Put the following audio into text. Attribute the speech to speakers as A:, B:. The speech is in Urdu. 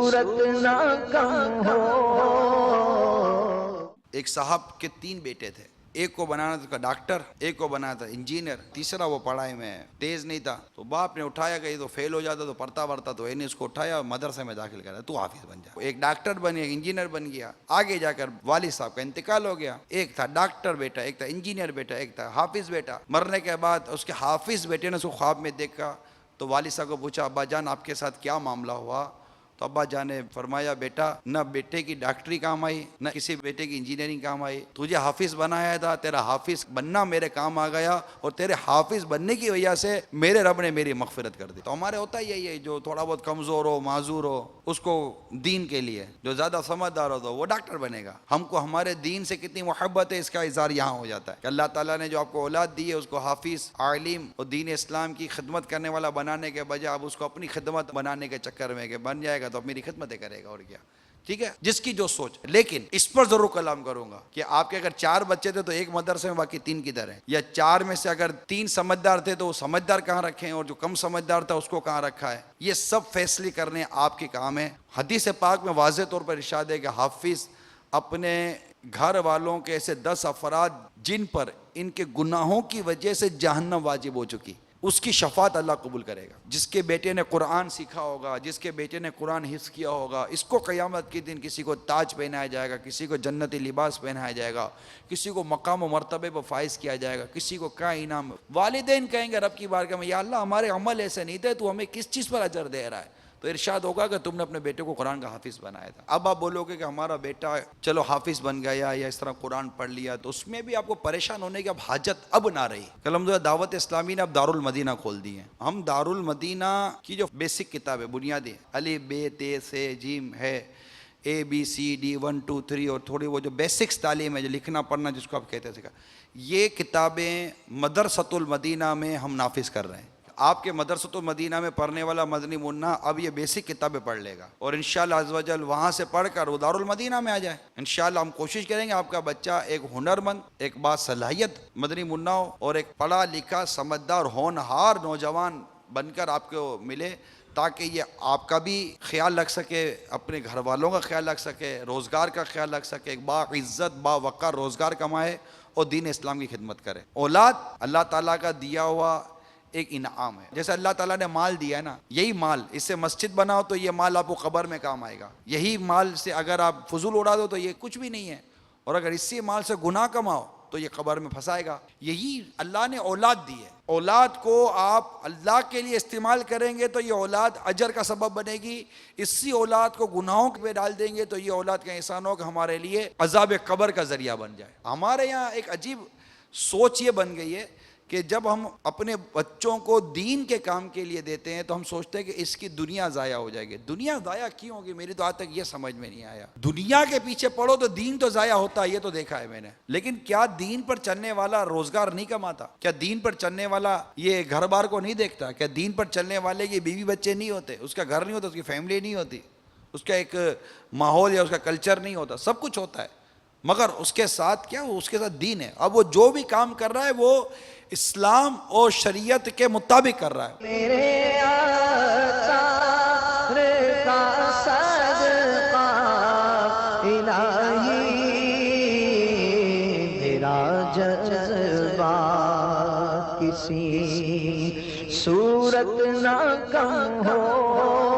A: صورت نہ کم ہو۔
B: ایک صاحب کے 3 بیٹے تھے، ایک کو بنانا تھا ڈاکٹر، ایک کو بنانا تھا انجینئر، تیسرا وہ پڑھائی میں تیز نہیں تھا، تو باپ نے اٹھایا کہ یہ تو فیل ہو جاتا تو پڑھتا ورتا، تو اس کو اٹھایا مدرسے میں داخل کرا، تو حافظ بن جا۔ ایک ڈاکٹر بن گیا، ایک انجینئر بن گیا، آگے جا کر والد صاحب کا انتقال ہو گیا، ایک تھا ڈاکٹر بیٹا، ایک تھا انجینئر بیٹا، ایک تھا حافظ بیٹا۔ مرنے کے بعد اس کے حافظ بیٹے نے اس کو خواب میں دیکھا، تو والد صاحب کو پوچھا ابا جان آپ کے ساتھ کیا معاملہ ہوا؟ تو ابا جان نے فرمایا بیٹا نہ بیٹے کی ڈاکٹری کام آئی، نہ کسی بیٹے کی انجینئرنگ کام آئی، تجھے حافظ بنایا تھا، تیرا حافظ بننا میرے کام آ گیا، اور تیرے حافظ بننے کی وجہ سے میرے رب نے میری مغفرت کر دی۔ تو ہمارے ہوتا ہی ہے جو تھوڑا بہت کمزور ہو، معذور ہو، اس کو دین کے لیے، جو زیادہ سمجھدار ہو تو وہ ڈاکٹر بنے گا۔ ہم کو ہمارے دین سے کتنی محبت ہے اس کا اظہار یہاں ہو جاتا ہے کہ اللہ تعالیٰ نے جو آپ کو اولاد دی ہے اس کو حافظ، عالم اور دین اسلام کی خدمت کرنے والا بنانے کے بجائے آپ اس کو اپنی خدمت بنانے کے چکر میں کہ بن جائے گا تو میری خدمتیں کرے گا، اور کیا، ٹھیک ہے، جس کی جو سوچ۔ لیکن اس پر ضرور کلام کروں گا کہ آپ کے اگر 4 بچے تھے تو ایک مدرسے میں باقی 3 کدھر ہیں، یا 4 میں سے اگر 3 سمجھدار تھے تو وہ سمجھدار کہاں رکھے ہیں، اور جو کم سمجھدار تھا اس کو کہاں رکھا ہے، یہ سب فیصلے کرنے آپ کے کام ہے۔ حدیث پاک میں واضح طور پر ارشاد ہے کہ حافظ اپنے گھر والوں کے ایسے 10 افراد جن پر ان کے گناہوں کی وجہ سے جہنم واجب ہو چکی، اس کی شفاعت اللہ قبول کرے گا۔ جس کے بیٹے نے قرآن سیکھا ہوگا، جس کے بیٹے نے قرآن حفظ کیا ہوگا، اس کو قیامت کے دن کسی کو تاج پہنایا جائے گا، کسی کو جنتی لباس پہنایا جائے گا، کسی کو مقام و مرتبے پر فائز کیا جائے گا، کسی کو کیا انعام۔ والدین کہیں گے رب کی بارگاہ میں یا اللہ ہمارے عمل ایسے نہیں تھے، تو ہمیں کس چیز پر اجر دے رہا ہے؟ تو ارشاد ہوگا کہ تم نے اپنے بیٹے کو قرآن کا حافظ بنایا تھا۔ اب آپ بولو گے کہ ہمارا بیٹا چلو حافظ بن گیا یا اس طرح قرآن پڑھ لیا، تو اس میں بھی آپ کو پریشان ہونے کی اب حاجت اب نہ رہی۔ الحمدللہ دعوت اسلامی نے اب دارالمدینہ کھول دی ہے۔ ہم دارالمدینہ کی جو بیسک کتاب ہے، بنیادی الف ب ت س ج ہے، ABCD 1 2 3 اور تھوڑی وہ جو بیسکس تعلیم ہے، جو لکھنا پڑھنا جس کو آپ کہتے ہیں، یہ کتابیں مدرسۃ المدینہ میں ہم نافذ کر رہے ہیں۔ آپ کے مدرسۃ المدینہ میں پڑھنے والا مدنی منا اب یہ بیسک کتابیں پڑھ لے گا، اور انشاءاللہ عز و جل وہاں سے پڑھ کر وہ دارالمدینہ میں آ جائے۔ انشاءاللہ ہم کوشش کریں گے آپ کا بچہ ایک ہنرمند، ایک باصلاحیت مدنی منا ہو، اور ایک پڑھا لکھا سمجھدار ہونہار نوجوان بن کر آپ کو ملے، تاکہ یہ آپ کا بھی خیال رکھ سکے، اپنے گھر والوں کا خیال رکھ سکے، روزگار کا خیال رکھ سکے، ایک باعزت باوقار روزگار کمائے اور دین اسلام کی خدمت کرے۔ اولاد اللہ تعالیٰ کا دیا ہوا ایک انعام ہے۔ جیسے اللہ تعالیٰ نے مال دیا ہے نا، یہی مال، اس سے مسجد بناؤ تو یہ مال آپ کو قبر میں کام آئے گا، یہی مال سے اگر آپ فضول اڑا دو تو یہ کچھ بھی نہیں ہے، اور اگر اسی مال سے گناہ کماؤ تو یہ قبر میں پھنسائے گا۔ یہی اللہ نے اولاد دی ہے، اولاد کو آپ اللہ کے لیے استعمال کریں گے تو یہ اولاد اجر کا سبب بنے گی، اسی اولاد کو گناہوں پہ ڈال دیں گے تو یہ اولاد کا احسان ہوگا ہمارے لیے عذاب قبر کا ذریعہ بن جائے۔ ہمارے یہاں ایک عجیب سوچ یہ بن گئی ہے کہ جب ہم اپنے بچوں کو دین کے کام کے لیے دیتے ہیں تو ہم سوچتے ہیں کہ اس کی دنیا ضائع ہو جائے گی۔ دنیا ضائع کیوں ہوگی؟ میری تو آج تک یہ سمجھ میں نہیں آیا۔ دنیا کے پیچھے پڑھو تو دین تو ضائع ہوتا ہے، یہ تو دیکھا ہے میں نے، لیکن کیا دین پر چلنے والا روزگار نہیں کماتا؟ کیا دین پر چلنے والا یہ گھر بار کو نہیں دیکھتا؟ کیا دین پر چلنے والے کی بیوی بچے نہیں ہوتے، اس کا گھر نہیں ہوتا، اس کی فیملی نہیں ہوتی، اس کا ایک ماحول یا اس کا کلچر نہیں ہوتا؟ سب کچھ ہوتا ہے، مگر اس کے ساتھ کیا، اس کے ساتھ دین ہے۔ اب وہ جو بھی کام کر رہا ہے وہ اسلام اور شریعت کے مطابق کر رہا ہے۔
A: میرے آثار کا صدقہ الہی، میرا جذبہ کسی صورت نہ کم ہو۔